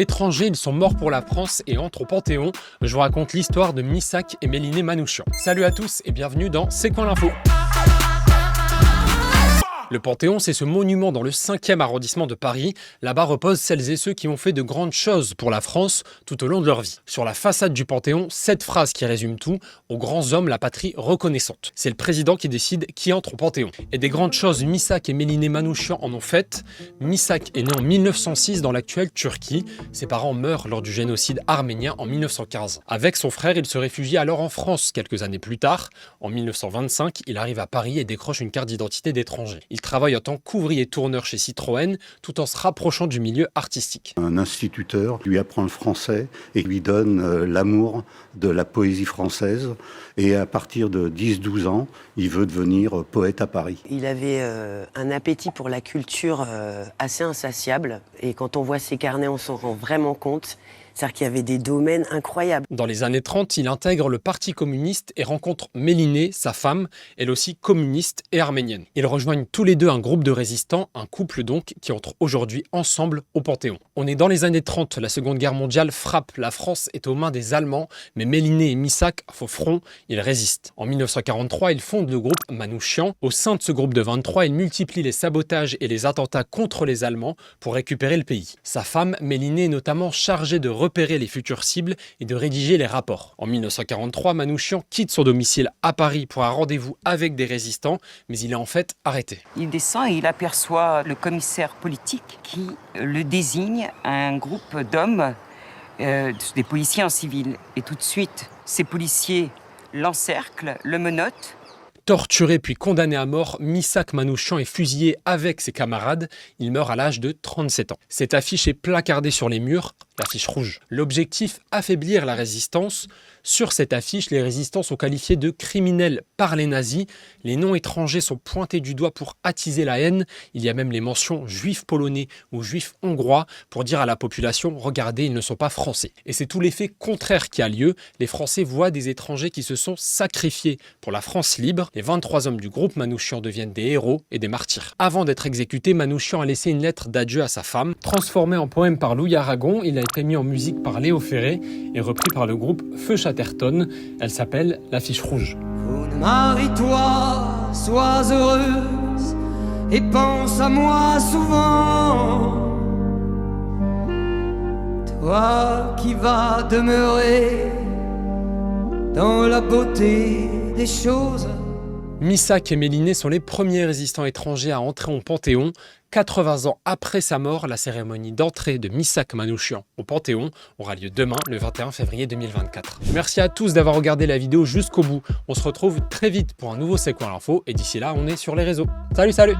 Étrangers, ils sont morts pour la France et entrent au Panthéon. Je vous raconte l'histoire de Missak et Méliné Manouchian. Salut à tous et bienvenue dans C'est quoi l'info ? Le Panthéon, c'est ce monument dans le 5e arrondissement de Paris. Là-bas reposent celles et ceux qui ont fait de grandes choses pour la France tout au long de leur vie. Sur la façade du Panthéon, cette phrase qui résume tout: aux grands hommes, la patrie reconnaissante. C'est le président qui décide qui entre au Panthéon. Et des grandes choses, Missak et Méliné Manouchian en ont faites. Missak est né en 1906 dans l'actuelle Turquie. Ses parents meurent lors du génocide arménien en 1915. Avec son frère, il se réfugie alors en France quelques années plus tard. En 1925, il arrive à Paris et décroche une carte d'identité d'étranger. Il travaille en tant qu'ouvrier tourneur chez Citroën, tout en se rapprochant du milieu artistique. Un instituteur lui apprend le français et lui donne l'amour de la poésie française. Et à partir de 10-12 ans, il veut devenir poète à Paris. Il avait un appétit pour la culture assez insatiable. Et quand on voit ses carnets, on s'en rend vraiment compte. C'est-à-dire qu'il y avait des domaines incroyables. Dans les années 30, il intègre le Parti communiste et rencontre Méliné, sa femme, elle aussi communiste et arménienne. Ils rejoignent tous les deux un groupe de résistants, un couple donc, qui entre aujourd'hui ensemble au Panthéon. On est dans les années 30, la Seconde Guerre mondiale frappe, la France est aux mains des Allemands, mais Méliné et Missak font front, ils résistent. En 1943, ils fondent le groupe Manouchian. Au sein de ce groupe de 23, ils multiplient les sabotages et les attentats contre les Allemands pour récupérer le pays. Sa femme, Méliné, est notamment chargée de repérer les futures cibles et de rédiger les rapports. En 1943, Manouchian quitte son domicile à Paris pour un rendez-vous avec des résistants, mais il est en fait arrêté. Il descend et il aperçoit le commissaire politique qui le désigne à un groupe d'hommes, des policiers en civil. Et tout de suite, ces policiers l'encerclent, le menottent. Torturé puis condamné à mort, Missak Manouchian est fusillé avec ses camarades. Il meurt à l'âge de 37 ans. Cette affiche est placardée sur les murs, l'affiche rouge. L'objectif, affaiblir la résistance. Sur cette affiche, les résistants sont qualifiés de criminels par les nazis. Les noms étrangers sont pointés du doigt pour attiser la haine. Il y a même les mentions juifs polonais ou juifs hongrois pour dire à la population: regardez, ils ne sont pas français. Et c'est tout l'effet contraire qui a lieu. Les Français voient des étrangers qui se sont sacrifiés pour la France libre. Les 23 hommes du groupe Manouchian deviennent des héros et des martyrs. Avant d'être exécuté, Manouchian a laissé une lettre d'adieu à sa femme. Transformée en poème par Louis Aragon, il a été mis en musique par Léo Ferré et repris par le groupe Feu Chatterton. Elle s'appelle L'affiche rouge. Marie-toi, sois heureuse et pense à moi souvent. Toi qui vas demeurer dans la beauté des choses. Missak et Méliné sont les premiers résistants étrangers à entrer au Panthéon. 80 ans après sa mort, la cérémonie d'entrée de Missak Manouchian au Panthéon aura lieu demain, le 21 février 2024. Merci à tous d'avoir regardé la vidéo jusqu'au bout. On se retrouve très vite pour un nouveau C'est quoi l'info et d'ici là, on est sur les réseaux. Salut, salut!